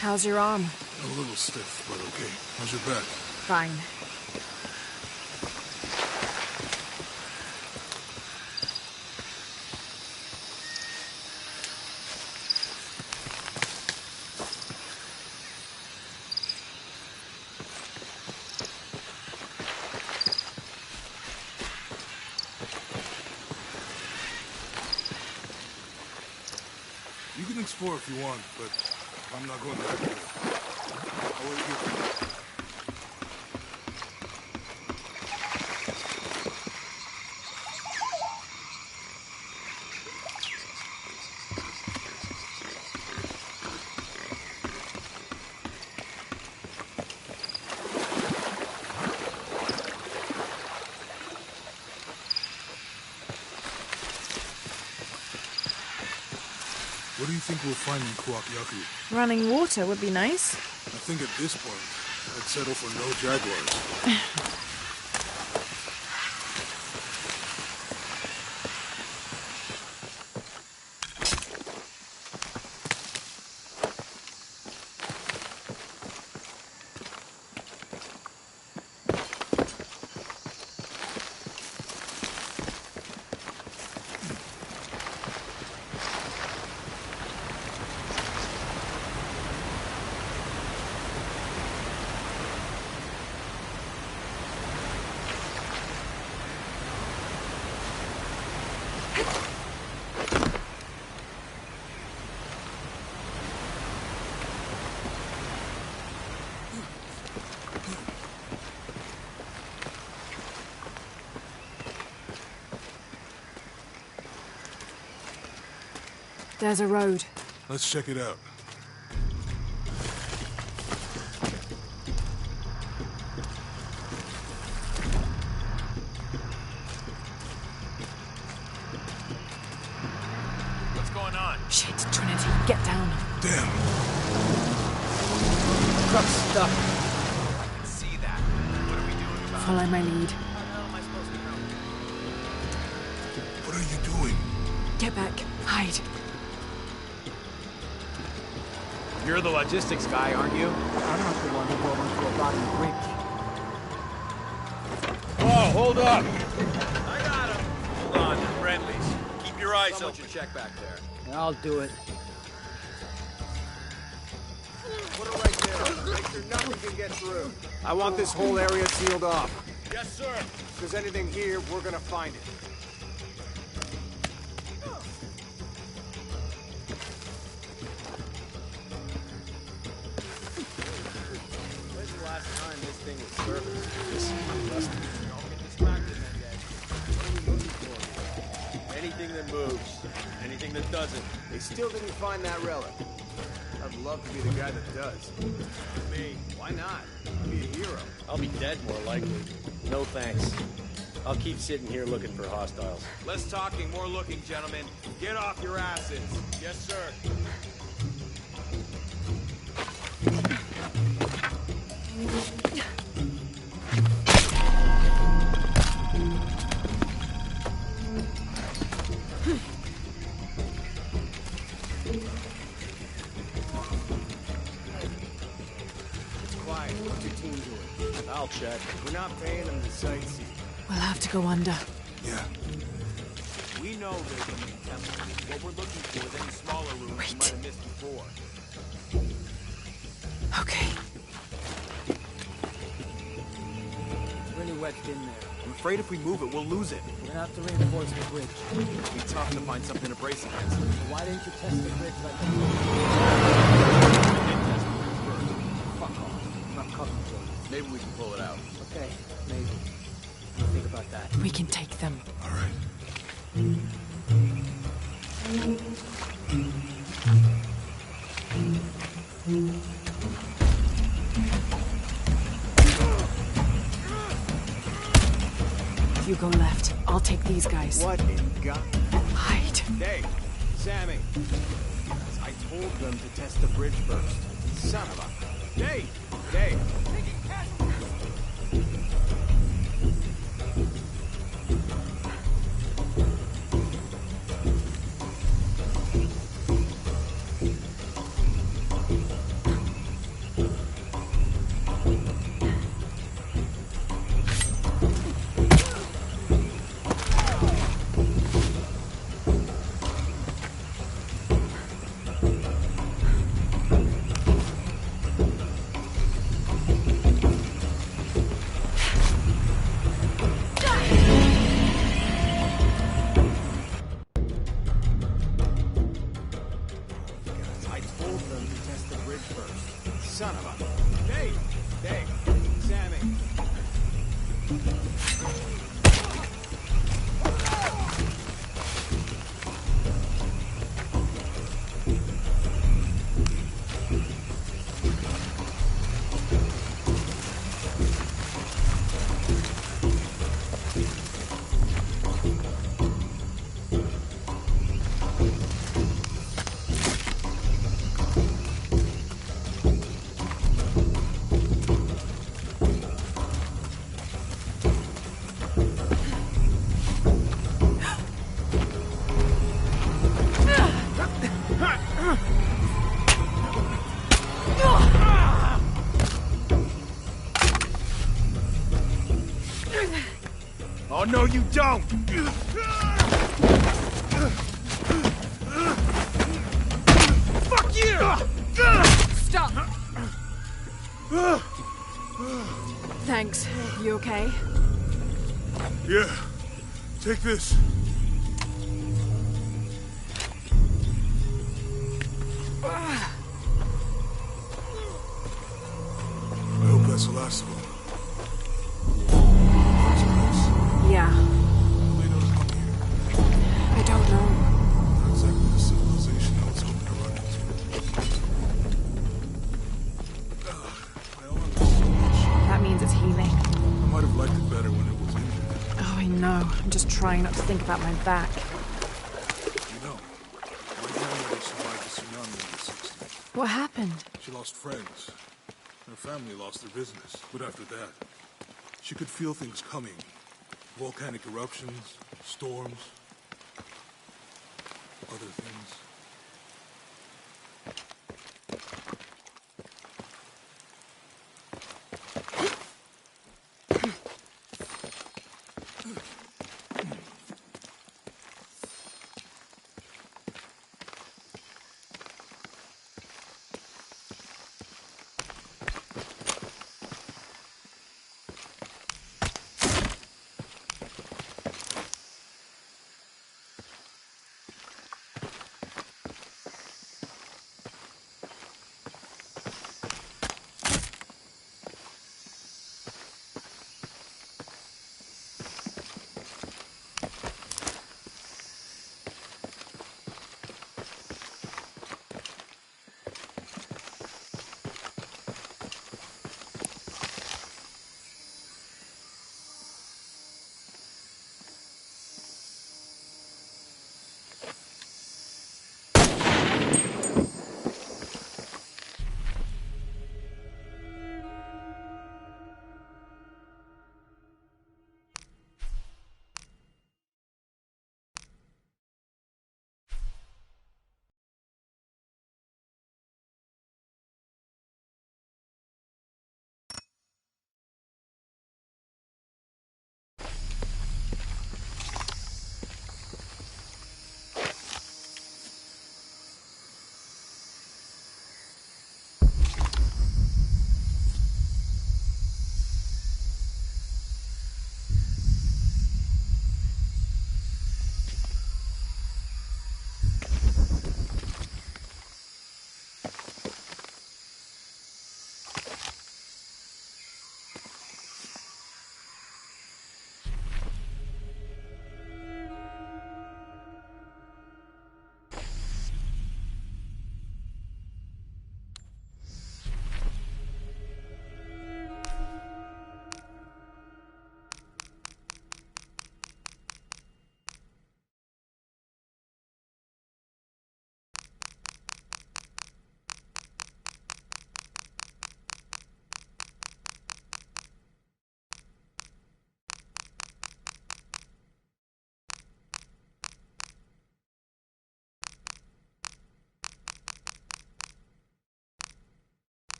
How's your arm? A little stiff, but okay. How's your back? Fine. You can explore if you want, but I'm not going back there. I'll wait here. What do you think we'll find in Kuwak Yaku? Running water would be nice. I think at this point, I'd settle for no jaguars. There's a road. Let's check it out. What's going on? Shit, Trinity, get down. Damn. Truck's stuck. I can see that. What are we doing about it? Follow my lead. How the hell am I supposed to know? What are you doing? Get back. Hide. You're the logistics guy, aren't you? I'm not the one who drove into a rotten bridge. Whoa, hold up! I got him. Hold on, they're friendlies. Keep your eyes open. Should check back there. Yeah, I'll do it. Put it right there. Make sure nothing can get through. I want this whole area sealed off. Yes, sir. If there's anything here, we're gonna find it. When's the last time this thing was serviced? Don't get distracted, Mendez. What are we looking for? Anything that moves, anything that doesn't. They still didn't find that relic. I'd love to be the guy that does. Me. Why not? I'd be a hero. I'll be dead more likely. No thanks. I'll keep sitting here looking for hostiles. Less talking, more looking, gentlemen. Get off your asses. Yes, sir. It's quiet. What's your team doing? I'll check. We're not paying them to sightsee. We'll have to go under. Yeah. We know there's a main temple. What we're looking for is any smaller rooms we might have missed before. Okay. Really wedged in there. I'm afraid if we move it, we'll lose it. We're gonna have to reinforce the bridge. It'll be tough to find something to brace against. So why didn't you test the bridge like that? Fuck off. I'm not coming for you. Maybe we can pull it out. Okay, maybe. Think about that. We can take them. All right. You go left. I'll take these guys. What in God? Hide. Dave, Sammy. I told them to test the bridge first. Son of a... Dave! Dave! you don't! Fuck you! Stop! Thanks. You okay? Yeah. Take this. I hope that's the last of them. Yeah. How they know to come here? I don't know. Not exactly the civilization I was hoping to run into. My arm is so much. That means it's healing. I might have liked it better when it was injured. Oh, I know. I'm just trying not to think about my back. You know, my grandmother survived the tsunami in the 60s. What happened? She lost friends. Her family lost their business. But after that, she could feel things coming. Volcanic eruptions, storms, other things.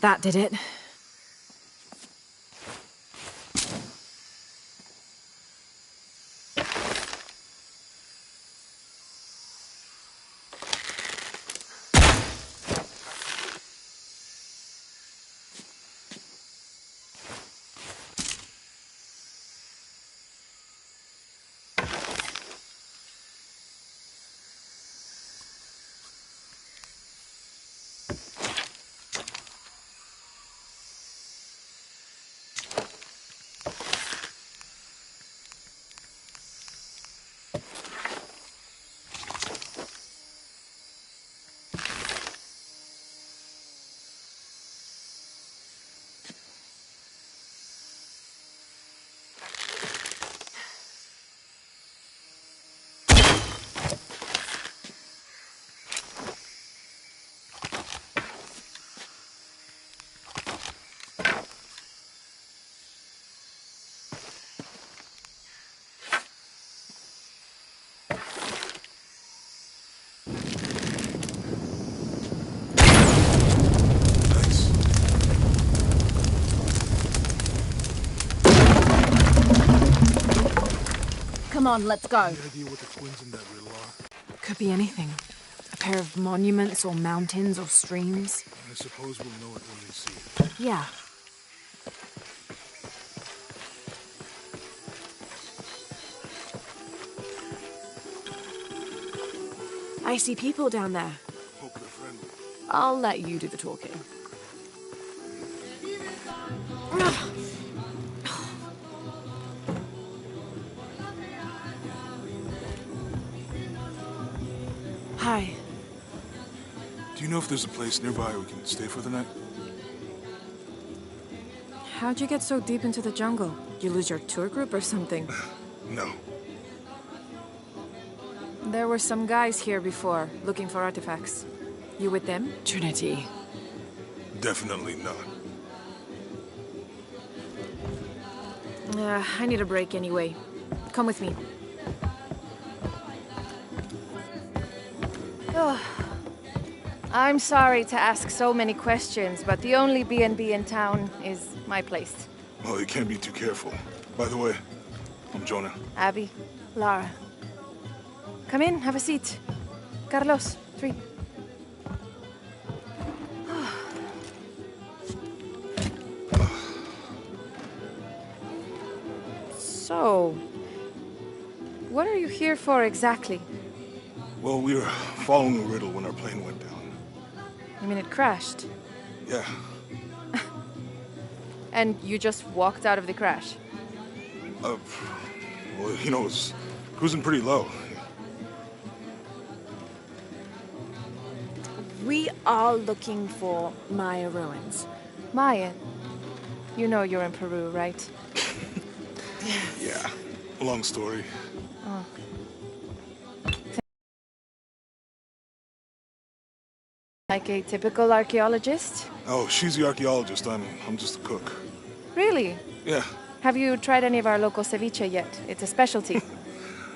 That did it. Come on, let's go. Any idea what the twins in that riddle are? Could be anything. A pair of monuments or mountains or streams. I suppose we'll know it when we see it. Yeah. I see people down there. Hope they're friendly. I'll let you do the talking. Hi. Do you know if there's a place nearby we can stay for the night? How'd you get so deep into the jungle? You lose your tour group or something? No. There were some guys here before, looking for artifacts. You with them? Trinity. Definitely not. I need a break anyway. Come with me. Oh. I'm sorry to ask so many questions, but the only B&B in town is my place. Well, you can't be too careful. By the way, I'm Jonah. Abby. Lara. Come in, have a seat. Carlos, 3. So, what are you here for exactly? Well, we were following a riddle when our plane went down. You mean it crashed? Yeah. And you just walked out of the crash? Well, you know, it was cruising pretty low. We are looking for Maya ruins. Mayan. You know you're in Peru, right? Yeah. Long story. Oh. Like a typical archaeologist? Oh, she's the archaeologist. I'm just a cook. Really? Yeah. Have you tried any of our local ceviche yet? It's a specialty.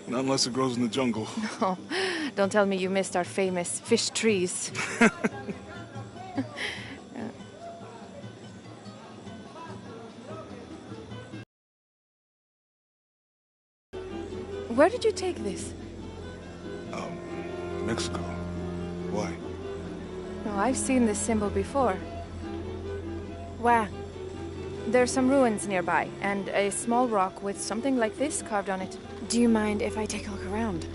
Not unless it grows in the jungle. Oh, don't tell me you missed our famous fish trees. Where did you take this? Mexico. Why? No, I've seen this symbol before. Where? There's some ruins nearby, and a small rock with something like this carved on it. Do you mind if I take a look around?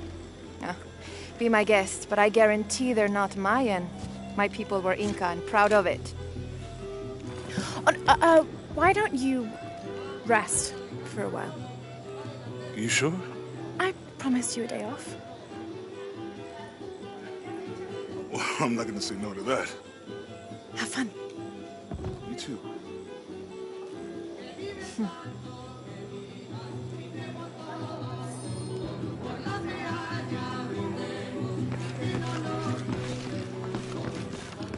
Be my guest, but I guarantee they're not Mayan. My people were Inca and proud of it. Why don't you rest for a while? You sure? I promised you a day off. Well, I'm not gonna say no to that. Have fun. You too.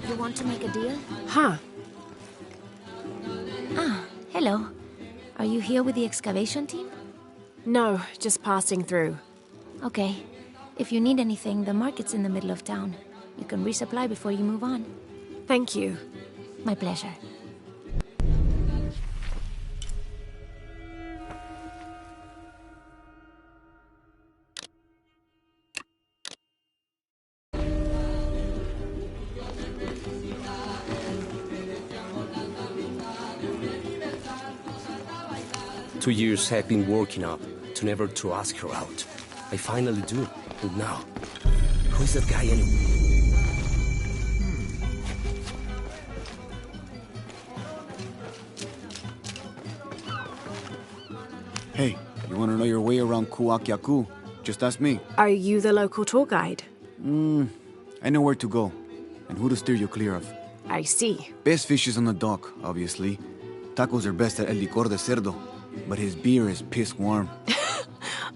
You want to make a deal? Huh. Ah, hello. Are you here with the excavation team? No, just passing through. Okay. If you need anything, the market's in the middle of town. You can resupply before you move on. Thank you. My pleasure. Two years I've been working up to never to ask her out. I finally do. And now, who is that guy anyway? Hey, you want to know your way around Kuakyaku? Just ask me. Are you the local tour guide? I know where to go, and who to steer you clear of. I see. Best fish is on the dock, obviously. Tacos are best at El Licor de Cerdo, but his beer is piss warm.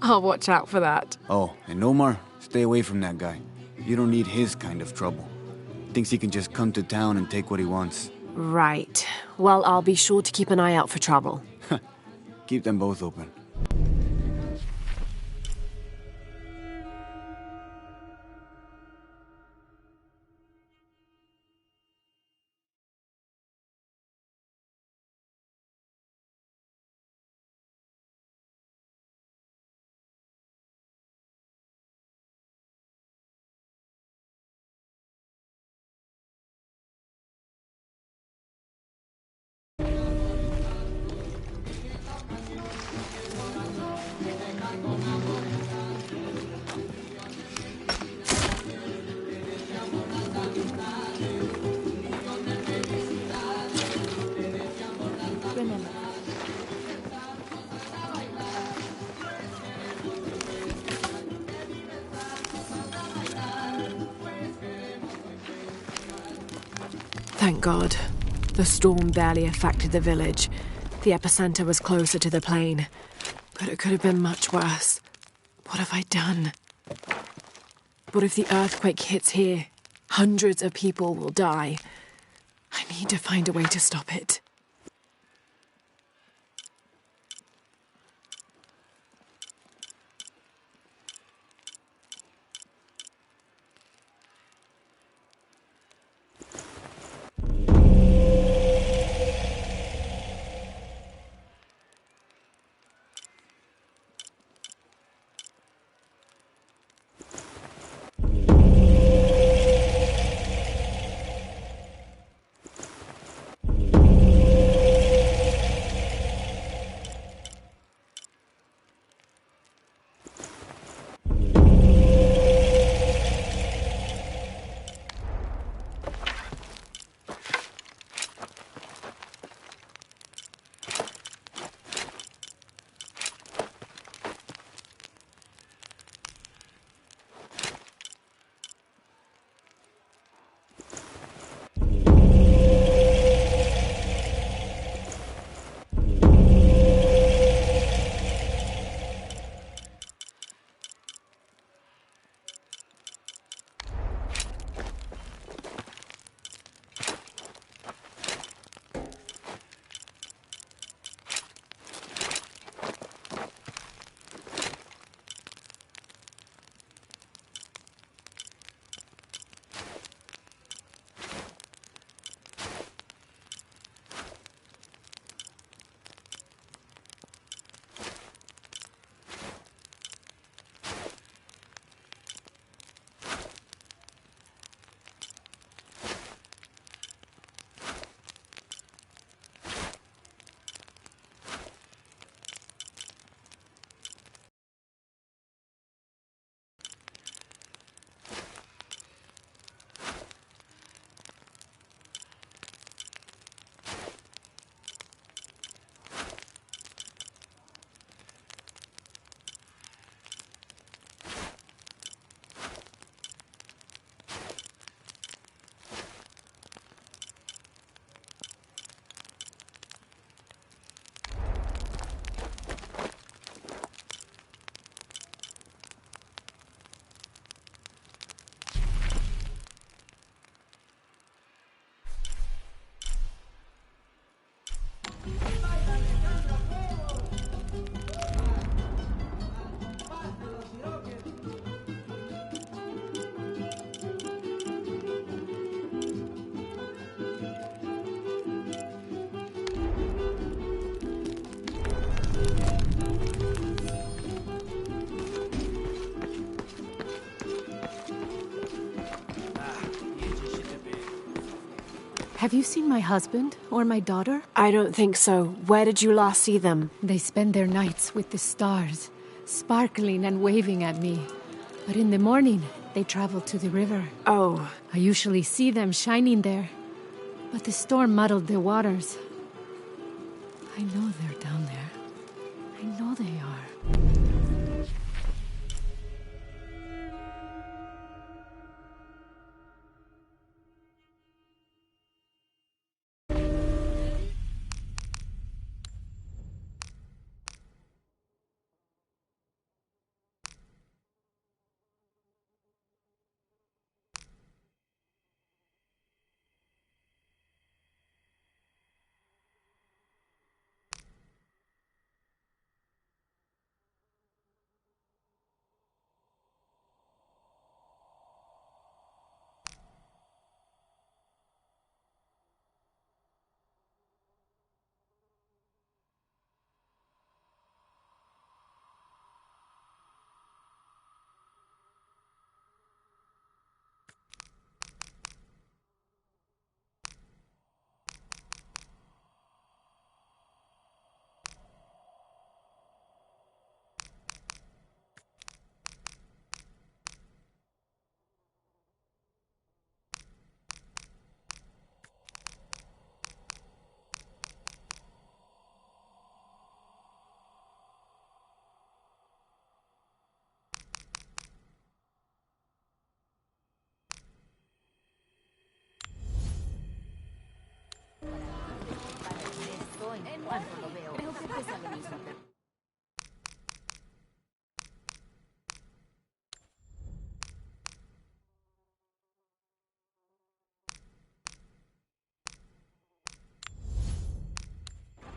I'll watch out for that. Oh, and Omar, stay away from that guy. You don't need his kind of trouble. Thinks he can just come to town and take what he wants. Right. Well, I'll be sure to keep an eye out for trouble. Keep them both open. Remember. Thank God. The storm barely affected the village. The epicenter was closer to the plain. But it could have been much worse. What have I done? What if the earthquake hits here? Hundreds of people will die. I need to find a way to stop it. Have you seen my husband or my daughter? I don't think so. Where did you last see them? They spend their nights with the stars, sparkling and waving at me. But in the morning, they travel to the river. Oh. I usually see them shining there. But the storm muddled the waters. I know they're down there. I know they are.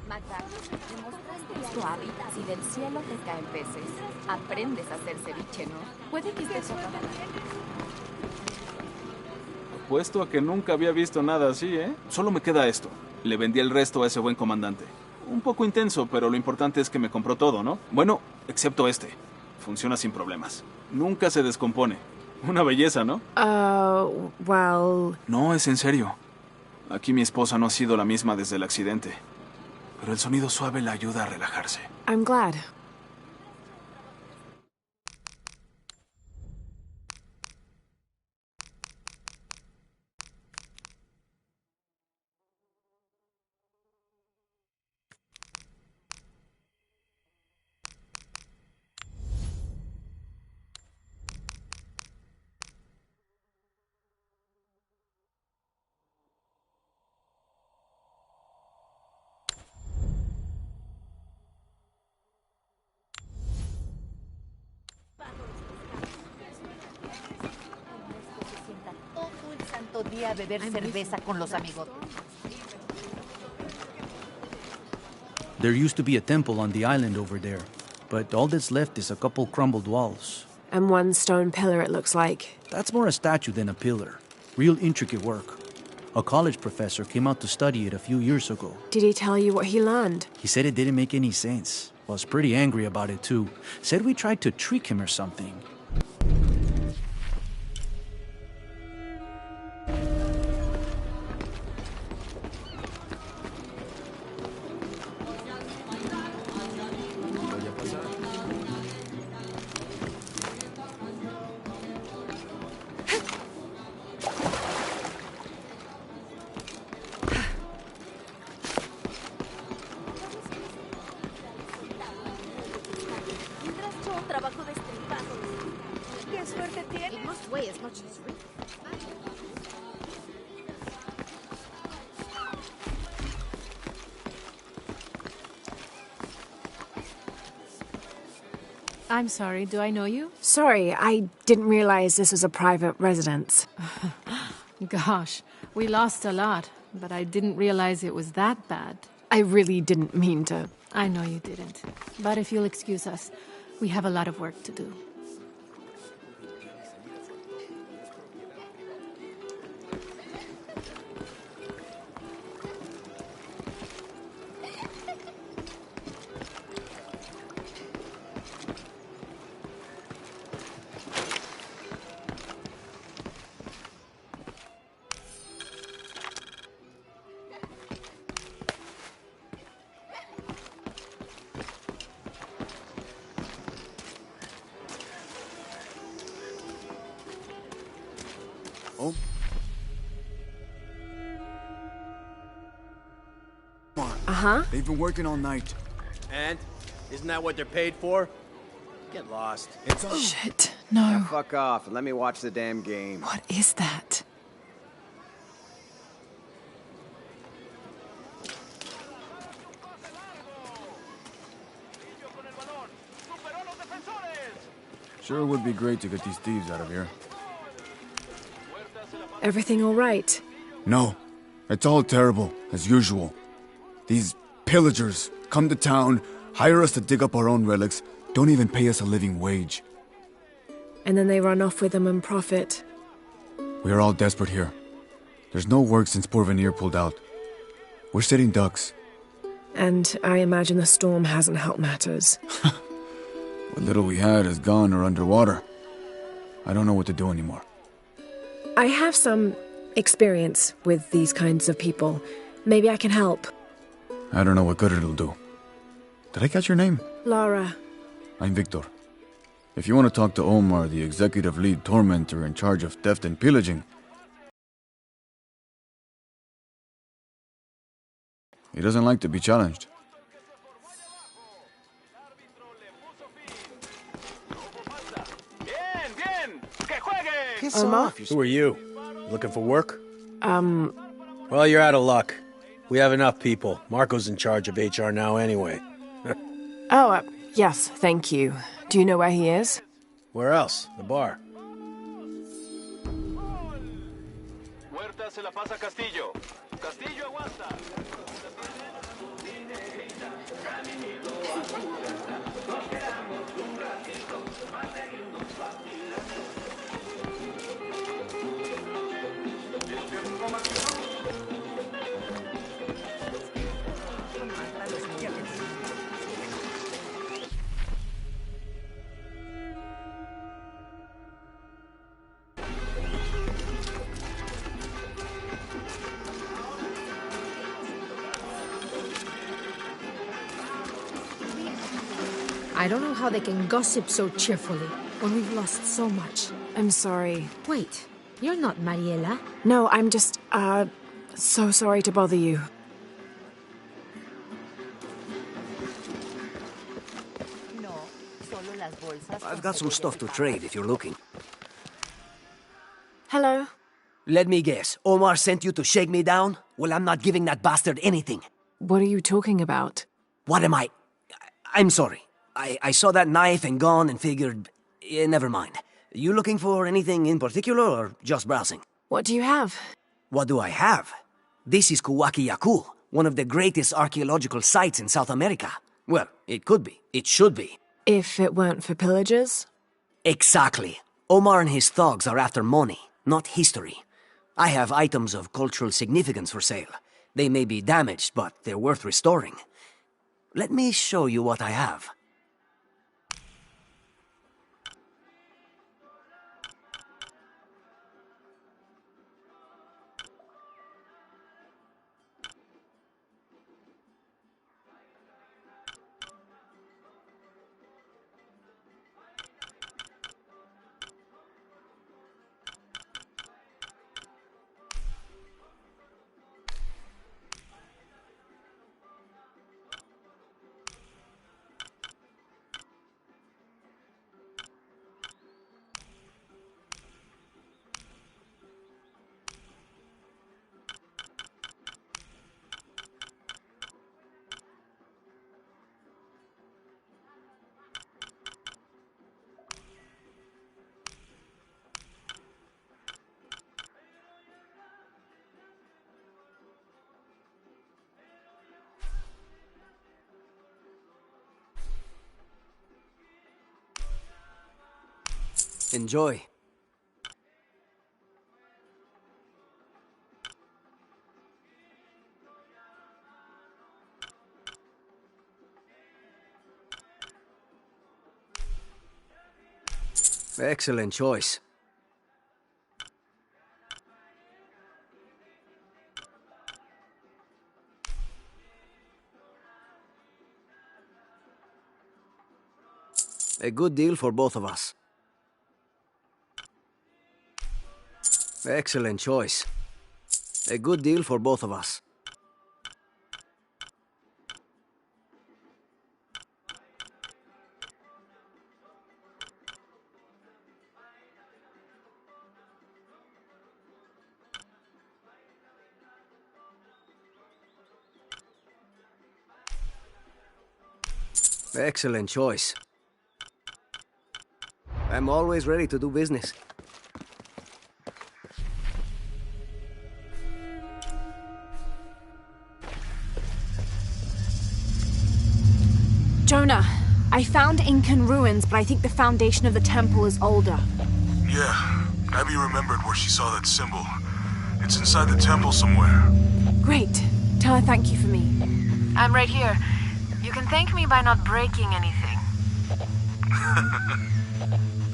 Magda, demostraste tu hábitat. Si del cielo te caen peces, aprendes a hacer ceviche, ¿no? Puede que estés Apuesto a que nunca había visto nada así, ¿eh? Solo me queda esto. Le vendí el resto a ese buen comandante. Un poco intenso, pero lo importante es que me compró todo, ¿no? Bueno, excepto este. Funciona sin problemas. Nunca se descompone. Una belleza, ¿no? Well... No, es en serio. Aquí mi esposa no ha sido la misma desde el accidente. Pero el sonido suave la ayuda a relajarse. I'm glad. Día a beber cerveza con los amigos. There used to be a temple on the island over there, but all that's left is a couple crumbled walls. And one stone pillar, it looks like. That's more a statue than a pillar. Real intricate work. A college professor came out to study it a few years ago. Did he tell you what he learned? He said it didn't make any sense. Was pretty angry about it too. Said we tried to trick him or something. I'm sorry, do I know you? Sorry, I didn't realize this was a private residence. Gosh, we lost a lot, but I didn't realize it was that bad. I really didn't mean to. I know you didn't. But if you'll excuse us, we have a lot of work to do. Oh. Uh-huh. They've been working all night. And? Isn't that what they're paid for? Get lost. It's on. Shit, no. Now fuck off and let me watch the damn game. What is that? Sure would be great to get these thieves out of here. Everything all right? No. It's all terrible, as usual. These pillagers come to town, hire us to dig up our own relics, don't even pay us a living wage. And then they run off with them and profit. We are all desperate here. There's no work since Porvenir pulled out. We're sitting ducks. And I imagine the storm hasn't helped matters. What little we had is gone or underwater. I don't know what to do anymore. I have some experience with these kinds of people. Maybe I can help. I don't know what good it'll do. Did I catch your name? Lara. I'm Victor. If you want to talk to Omar, the executive lead tormentor in charge of theft and pillaging, he doesn't like to be challenged. Piss off. Who are you? Looking for work? Well, you're out of luck. We have enough people. Marco's in charge of HR now anyway. Yes, thank you. Do you know where he is? Where else? The bar. Huerta se la pasa a Castillo. Castillo aguanta. I don't know how they can gossip so cheerfully when we've lost so much. I'm sorry. Wait, you're not Mariela. No, I'm just, so sorry to bother you. I've got some stuff to trade if you're looking. Hello? Let me guess. Omar sent you to shake me down? Well, I'm not giving that bastard anything. What are you talking about? What am I? I'm sorry. I saw that knife and gun and figured... never mind. You looking for anything in particular or just browsing? What do you have? What do I have? This is Kuwaki Yaku, one of the greatest archaeological sites in South America. Well, it could be. It should be. If it weren't for pillagers? Exactly. Omar and his thugs are after money, not history. I have items of cultural significance for sale. They may be damaged, but they're worth restoring. Let me show you what I have. Enjoy. Excellent choice. A good deal for both of us. Excellent choice. A good deal for both of us. Excellent choice. I'm always ready to do business. Jonah, I found Incan ruins, but I think the foundation of the temple is older. Yeah, Abby remembered where she saw that symbol. It's inside the temple somewhere. Great. Tell her thank you for me. I'm right here. You can thank me by not breaking anything.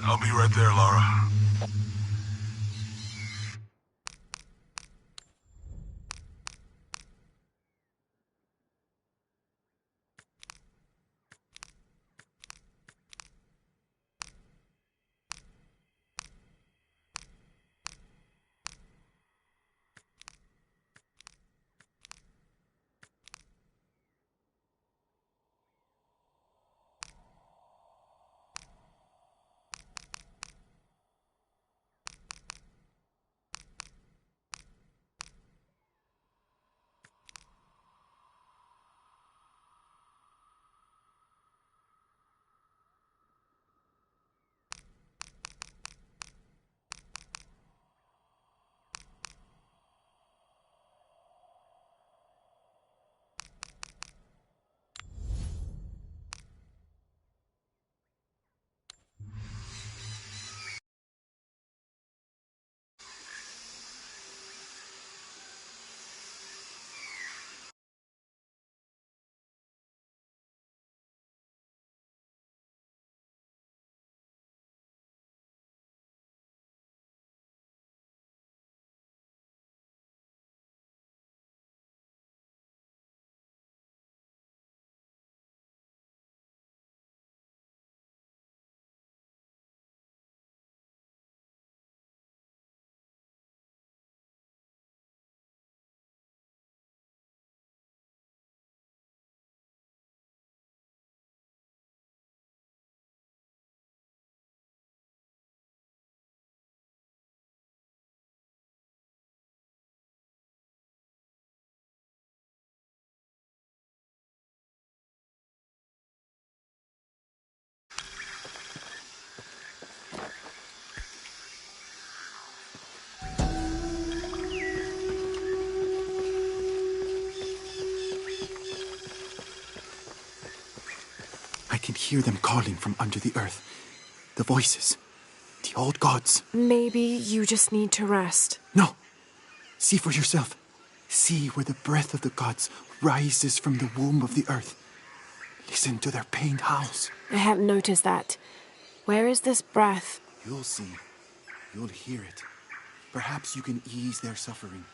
I'll be right there, Lara. I can hear them calling from under the earth. The voices. The old gods. Maybe you just need to rest. No. See for yourself. See where the breath of the gods rises from the womb of the earth. Listen to their pained howls. I hadn't noticed that. Where is this breath? You'll see. You'll hear it. Perhaps you can ease their suffering.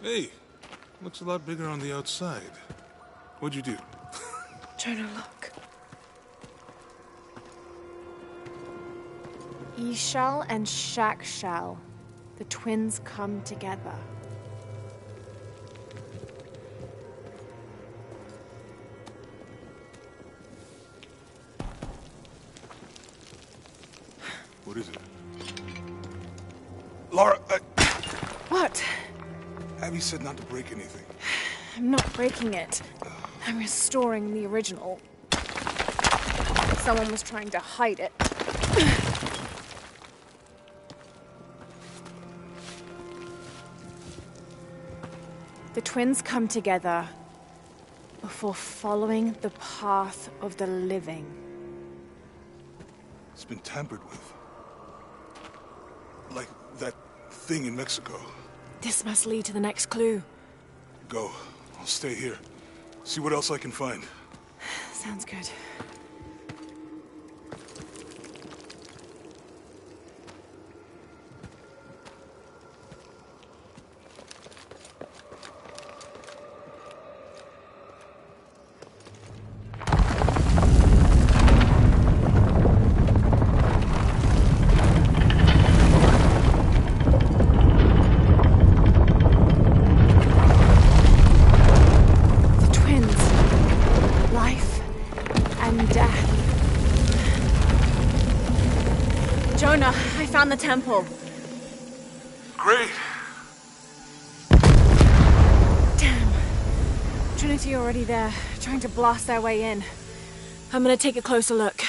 Hey, looks a lot bigger on the outside. What'd you do? Jonah, look. Ishal and Shakshal. The twins come together. What is it? Lara, What? Abby said not to break anything. I'm not breaking it. I'm restoring the original. Someone was trying to hide it. The twins come together before following the path of the living. It's been tampered with. Like that thing in Mexico. This must lead to the next clue. Go. I'll stay here. See what else I can find. Sounds good. Jonah, I found the temple. Great. Damn. Trinity already there, trying to blast their way in. I'm gonna take a closer look.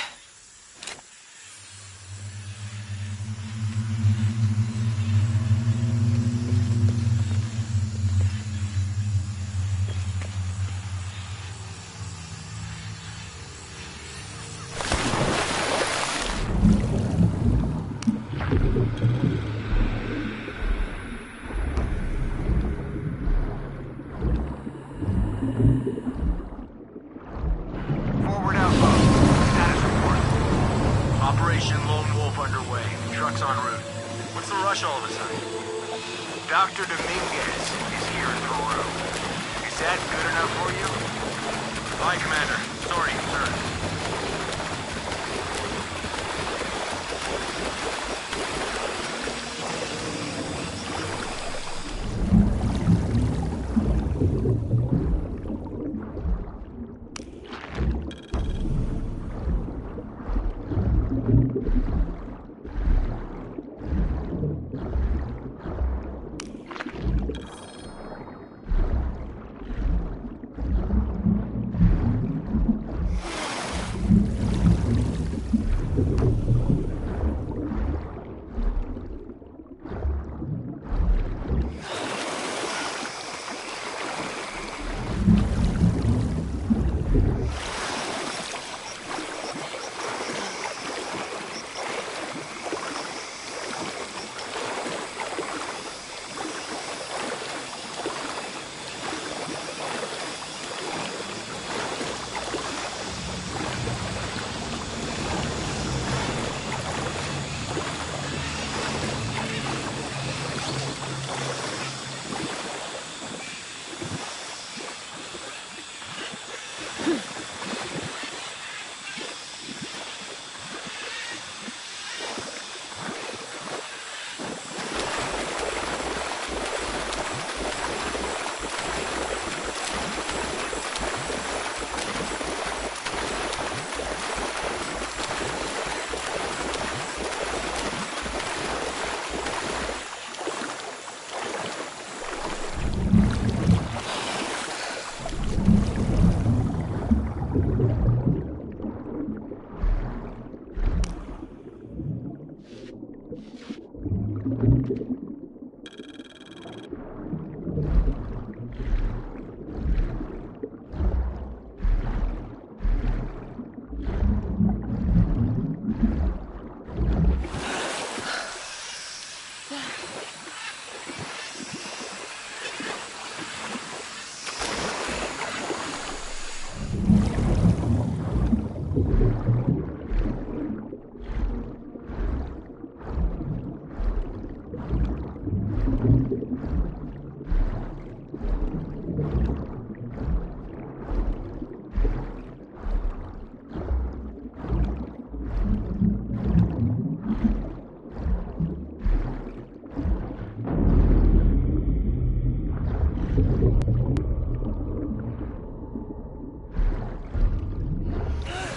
Forward outpost. Status report. Operation Lone Wolf underway. Trucks en route. What's the rush all of a sudden? Dr. Dominguez is here in Peru. Is that good enough for you? Aye, Commander. Sorry, sir.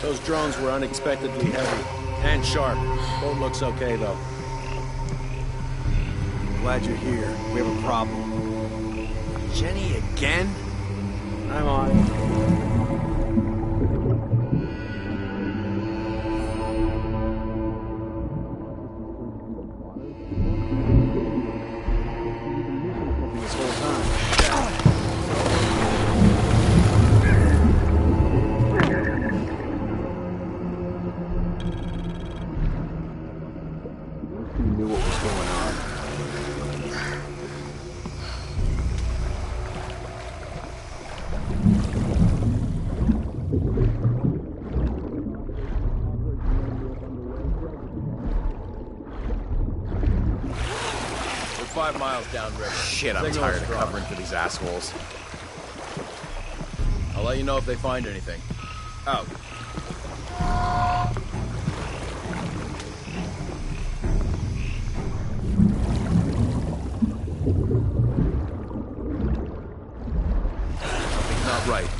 Those drones were unexpectedly heavy and sharp. Boat looks okay, though. Glad you're here. We have a problem. Jenny again? I'm on it. Knew what was going on. 5 miles downriver. Shit, I'm Signal tired is of strong. covering for these assholes. I'll let you know if they find anything. Out. Something's not right.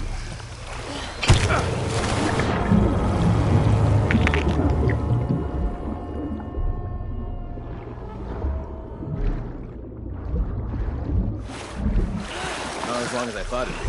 Not as long as I thought it'd be.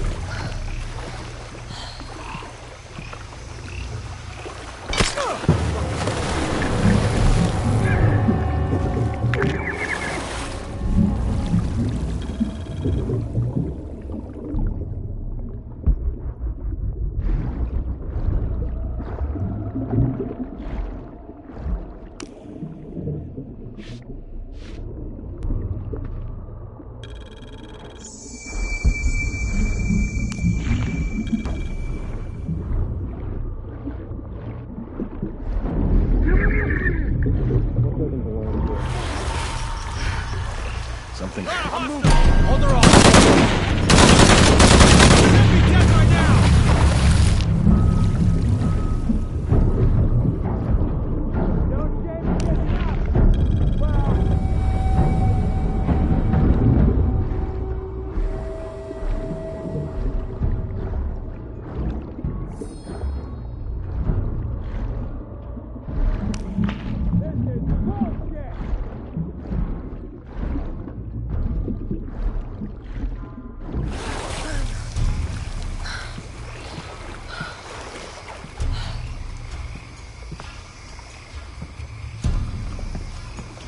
Something. I'm moving. Hold her off.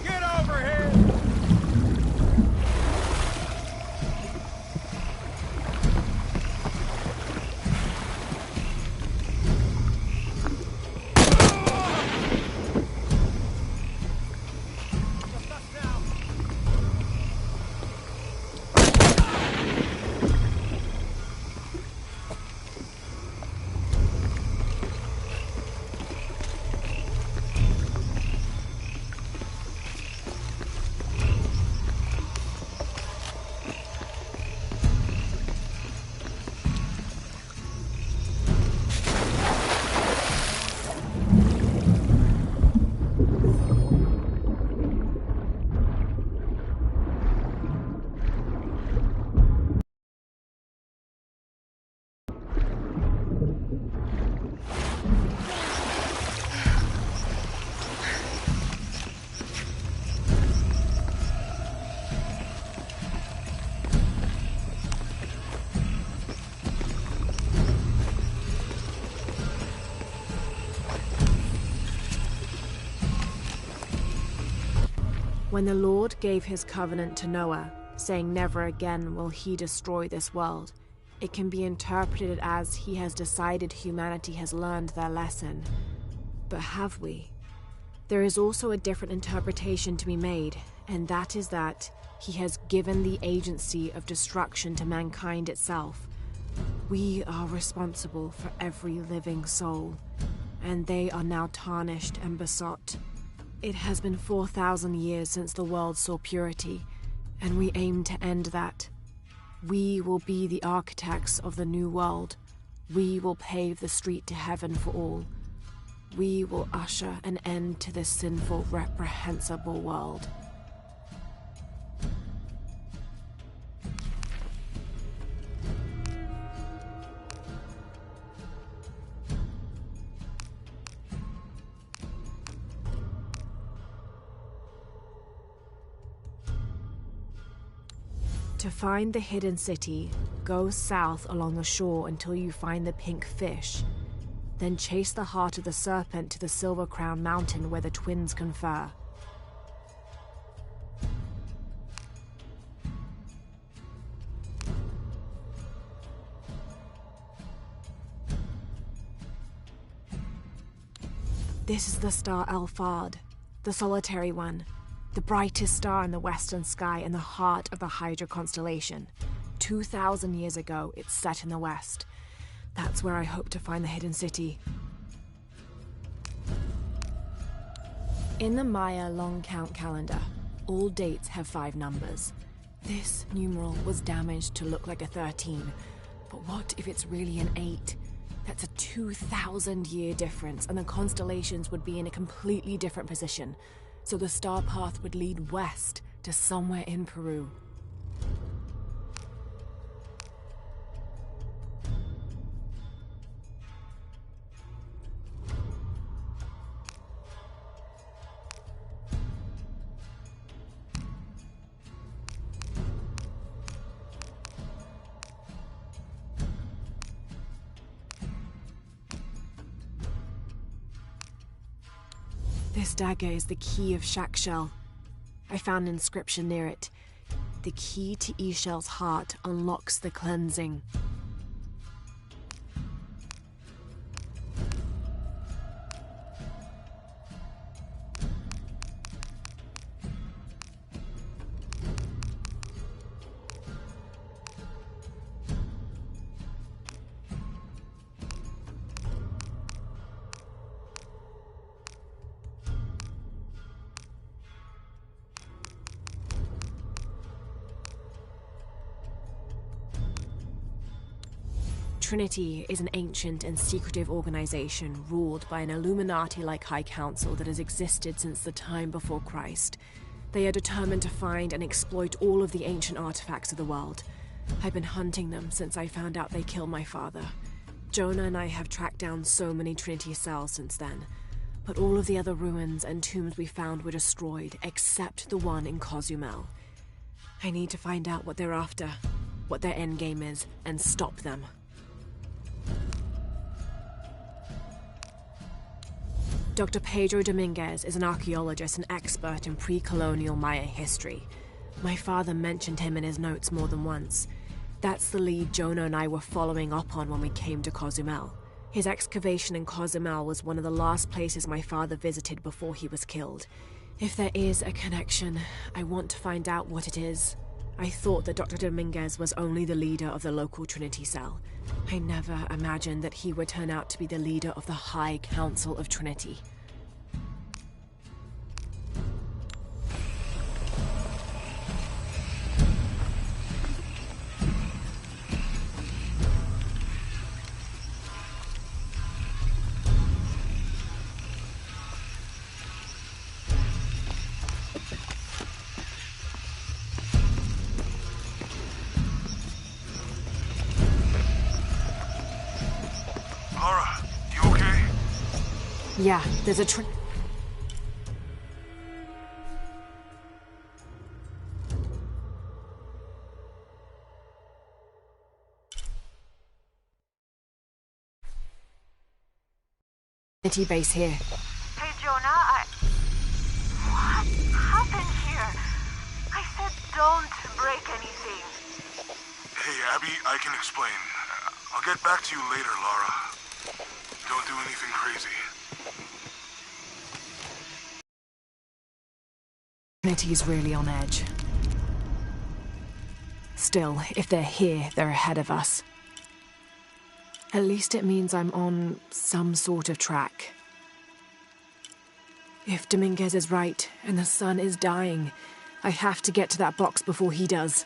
Get over here! When the Lord gave his covenant to Noah, saying never again will he destroy this world, it can be interpreted as he has decided humanity has learned their lesson. But have we? There is also a different interpretation to be made, and that is that he has given the agency of destruction to mankind itself. We are responsible for every living soul, and they are now tarnished and besought. It has been 4,000 years since the world saw purity, and we aim to end that. We will be the architects of the new world. We will pave the street to heaven for all. We will usher an end to this sinful, reprehensible world. To find the hidden city, go south along the shore until you find the pink fish. Then chase the heart of the serpent to the Silver Crown Mountain where the twins confer. This is the star Alphard, the solitary one. The brightest star in the western sky in the heart of the Hydra constellation. 2,000 years ago, it's set in the west. That's where I hope to find the hidden city. In the Maya long count calendar, All dates have 5 numbers. This numeral was damaged to look like a 13. But what if it's really an 8? That's a 2,000-year difference, and the constellations would be in a completely different position. So the star path would lead west to somewhere in Peru. This dagger is the key of Shakshel. I found an inscription near it. The key to Ishel's heart unlocks the cleansing. Trinity is an ancient and secretive organization ruled by an Illuminati-like High Council that has existed since the time before Christ. They are determined to find and exploit all of the ancient artifacts of the world. I've been hunting them since I found out they killed my father. Jonah and I have tracked down so many Trinity cells since then, but all of the other ruins and tombs we found were destroyed, except the one in Cozumel. I need to find out what they're after, what their endgame is, and stop them. Dr. Pedro Dominguez is an archaeologist and expert in pre-colonial Maya history. My father mentioned him in his notes more than once. That's the lead Jonah and I were following up on when we came to Cozumel. His excavation in Cozumel was one of the last places my father visited before he was killed. If there is a connection, I want to find out what it is. I thought that Dr. Dominguez was only the leader of the local Trinity cell. I never imagined that he would turn out to be the leader of the High Council of Trinity. Yeah, there's a Trinity base here. Hey, Jonah, What happened here? I said don't break anything. Hey, Abby, I can explain. I'll get back to you later, Lara. Don't do anything crazy. Trinity's really on edge. Still, if they're here, they're ahead of us. At least it means I'm on some sort of track. If Dominguez is right, and the sun is dying, I have to get to that box before he does.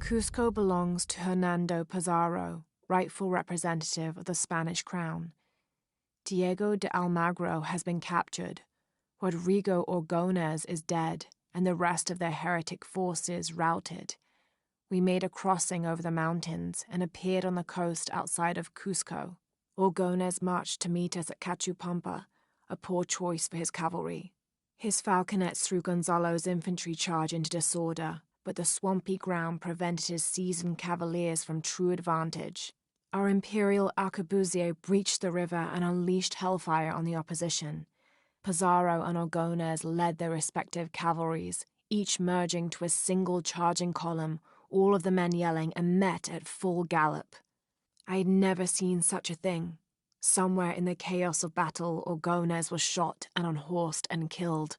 Cusco belongs to Hernando Pizarro, rightful representative of the Spanish crown. Diego de Almagro has been captured. Rodrigo Orgones is dead, and the rest of their heretic forces routed. We made a crossing over the mountains and appeared on the coast outside of Cusco. Orgones marched to meet us at Cachupampa, a poor choice for his cavalry. His falconets threw Gonzalo's infantry charge into disorder, but the swampy ground prevented his seasoned cavaliers from true advantage. Our imperial arquebusier breached the river and unleashed hellfire on the opposition. Pizarro and Orgones led their respective cavalries, each merging to a single charging column, all of the men yelling, and met at full gallop. I had never seen such a thing. Somewhere in the chaos of battle, Orgones was shot and unhorsed and killed.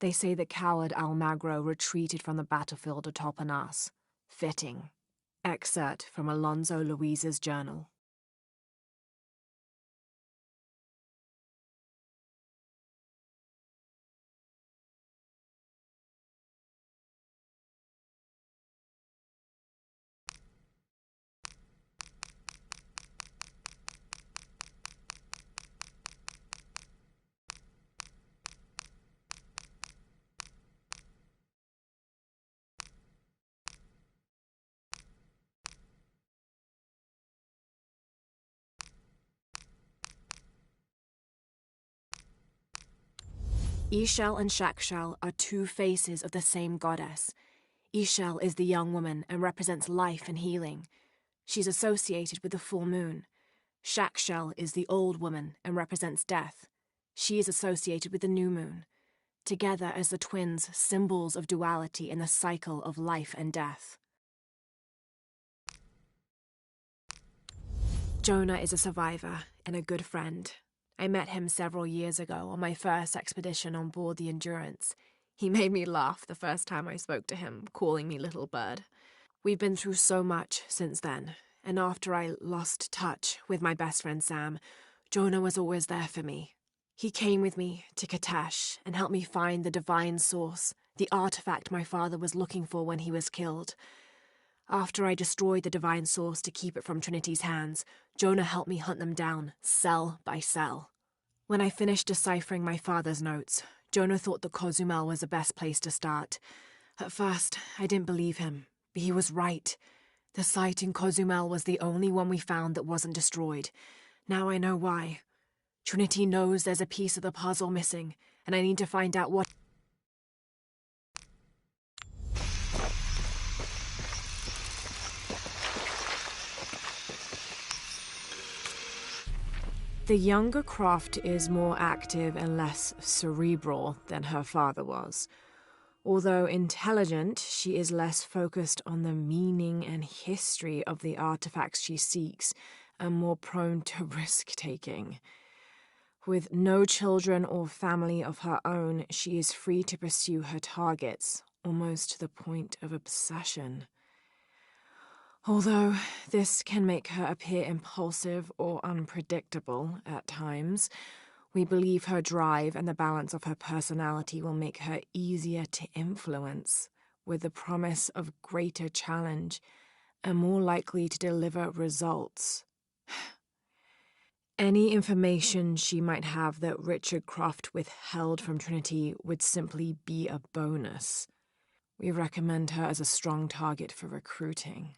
They say the coward Almagro retreated from the battlefield atop an ass. Fitting. Excerpt from Alonso Luiz's journal. Ixchel and Shakshel are two faces of the same goddess. Ixchel is the young woman and represents life and healing. She's associated with the full moon. Shakshel is the old woman and represents death. She is associated with the new moon. Together as the twins, symbols of duality in the cycle of life and death. Jonah is a survivor and a good friend. I met him several years ago on my first expedition on board the Endurance. He made me laugh the first time I spoke to him, calling me Little Bird. We've been through so much since then, and after I lost touch with my best friend Sam, Jonah was always there for me. He came with me to Katash and helped me find the divine source, the artifact my father was looking for when he was killed. After I destroyed the divine source to keep it from Trinity's hands, Jonah helped me hunt them down, cell by cell. When I finished deciphering my father's notes, Jonah thought that Cozumel was the best place to start. At first, I didn't believe him, but he was right. The site in Cozumel was the only one we found that wasn't destroyed. Now I know why. Trinity knows there's a piece of the puzzle missing, and I need to find out what... The younger Croft is more active and less cerebral than her father was. Although intelligent, she is less focused on the meaning and history of the artifacts she seeks and more prone to risk-taking. With no children or family of her own, she is free to pursue her targets, almost to the point of obsession. Although this can make her appear impulsive or unpredictable at times, we believe her drive and the balance of her personality will make her easier to influence, with the promise of greater challenge and more likely to deliver results. Any information she might have that Richard Croft withheld from Trinity would simply be a bonus. We recommend her as a strong target for recruiting.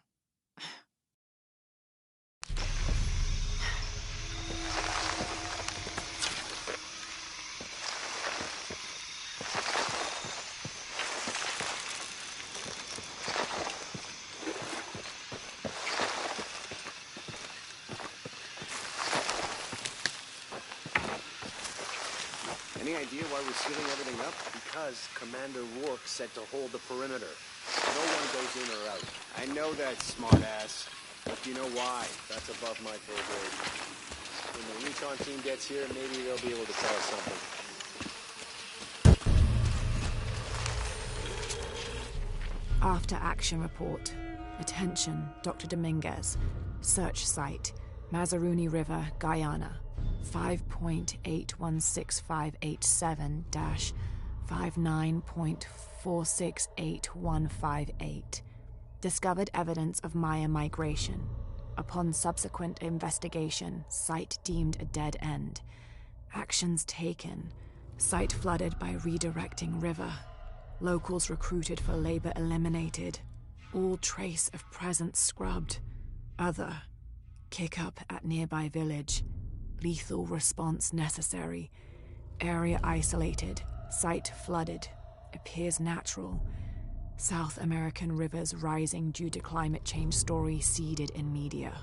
Any idea why we're sealing everything up? Because Commander Rourke said to hold the perimeter. No one goes in or out. I know that, smartass. But do you know why? That's above my pay grade. When the recon team gets here, maybe they'll be able to tell us something. After action report. Attention, Dr. Dominguez. Search site, Mazaruni River, Guyana. 5.816587-59.468158. discovered evidence of Maya migration. Upon subsequent investigation, site deemed a dead end. Actions taken. Site flooded by redirecting river. Locals recruited for labor eliminated. All trace of presence scrubbed. Other. Kick up at nearby village. Lethal response necessary. Area isolated. Site flooded. Appears natural. South American rivers rising due to climate change story seeded in media.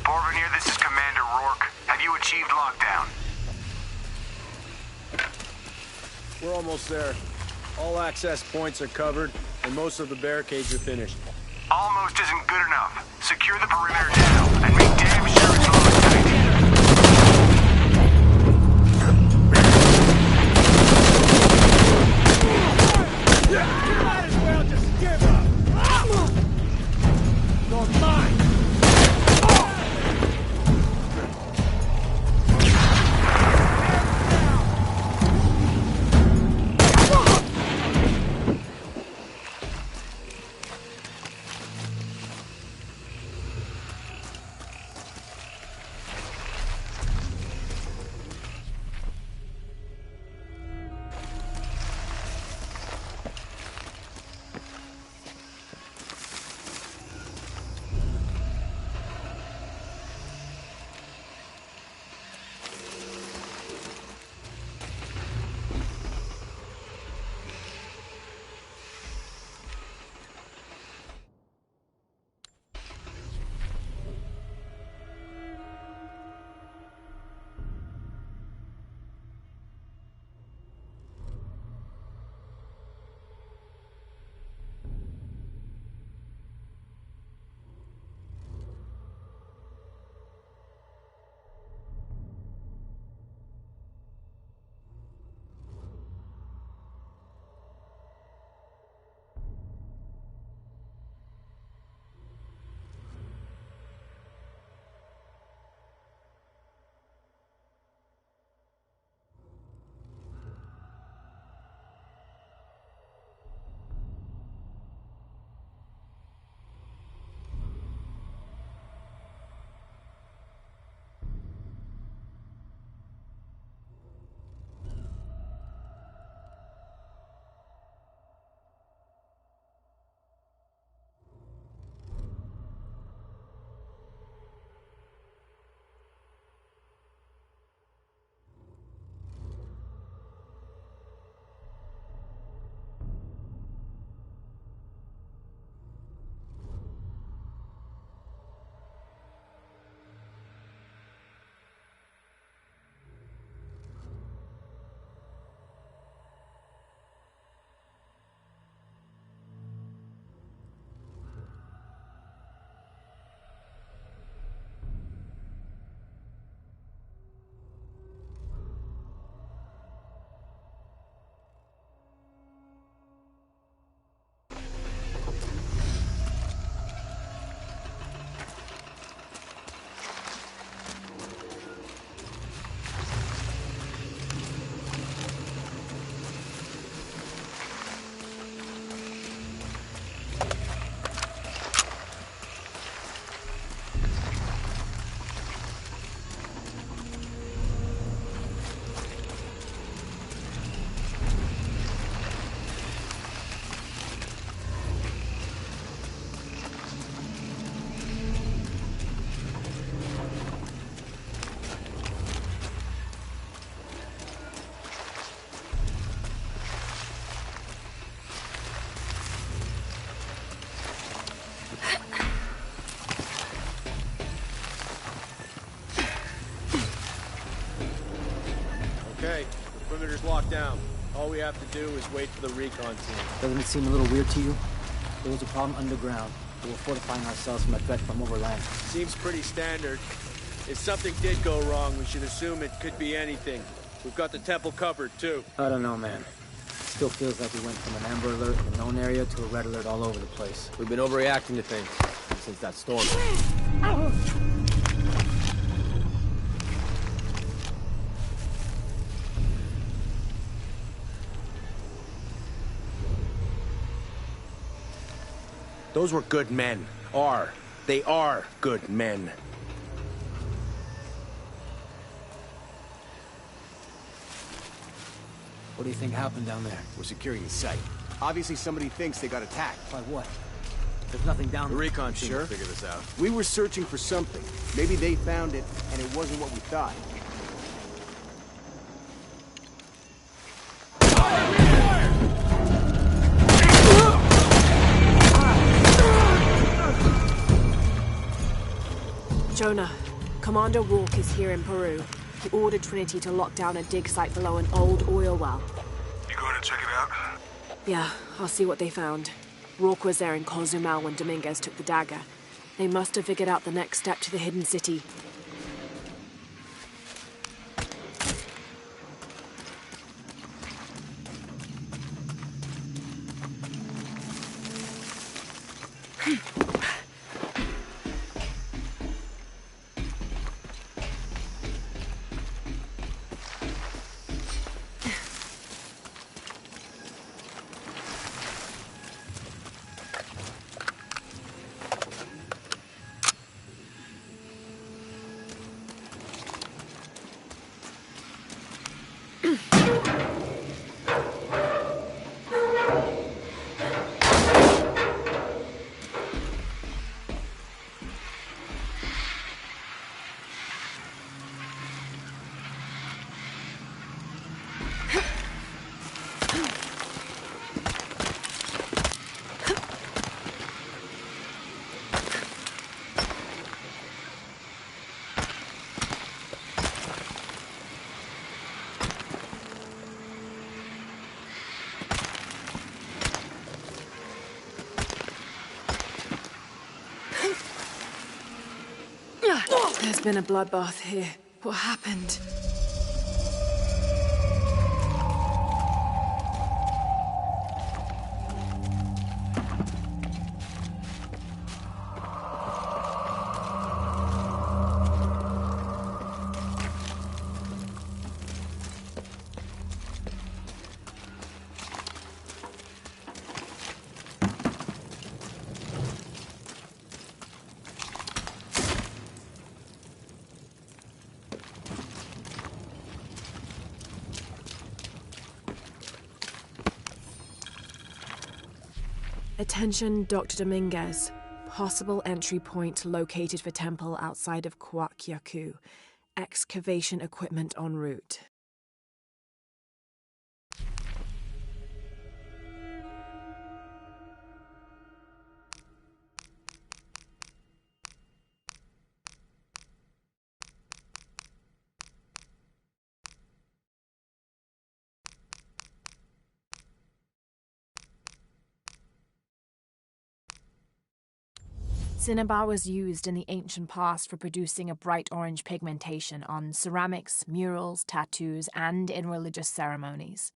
Porvenir, this is Commander Rourke. Have you achieved lockdown? We're almost there. All access points are covered, and most of the barricades are finished. Almost isn't good enough. Secure the perimeter now, and make damn sure it's locked tight. Might as well just give up! You're mine! locked down. All we have to do is wait for the recon team. Doesn't it seem a little weird to you? There was a problem underground. We were fortifying ourselves from a threat from overland. Seems pretty standard. If something did go wrong, we should assume it could be anything. We've got the temple covered, too. I don't know, man. It still feels like we went from an amber alert in a known area to a red alert all over the place. We've been overreacting to things since that storm. Those were good men. They are good men. What do you think happened down there? We're securing the site. Obviously somebody thinks they got attacked. By what? There's nothing down there. The recon team will figure this out. We were searching for something. Maybe they found it, and it wasn't what we thought. Jonah, Commander Rourke is here in Peru. He ordered Trinity to lock down a dig site below an old oil well. You going to check it out? Yeah, I'll see what they found. Rourke was there in Cozumel when Dominguez took the dagger. They must have figured out the next step to the hidden city. There's been a bloodbath here. What happened? Attention, Dr. Dominguez. Possible entry point located for temple outside of Coaquiacu. Excavation equipment en route. Cinnabar was used in the ancient past for producing a bright orange pigmentation on ceramics, murals, tattoos, and in religious ceremonies.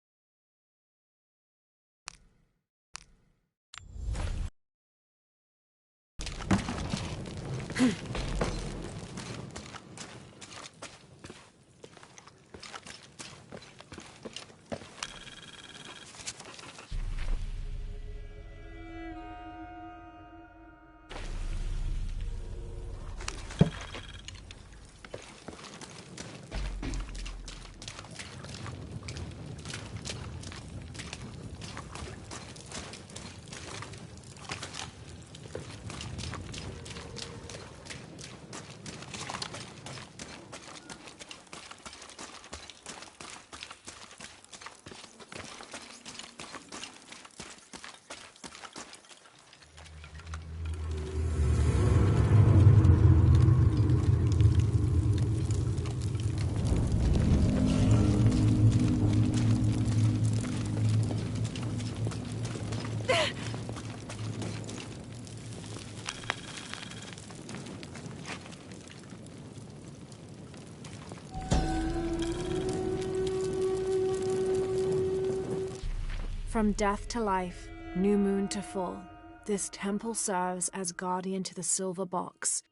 From death to life, new moon to full, this temple serves as guardian to the silver box.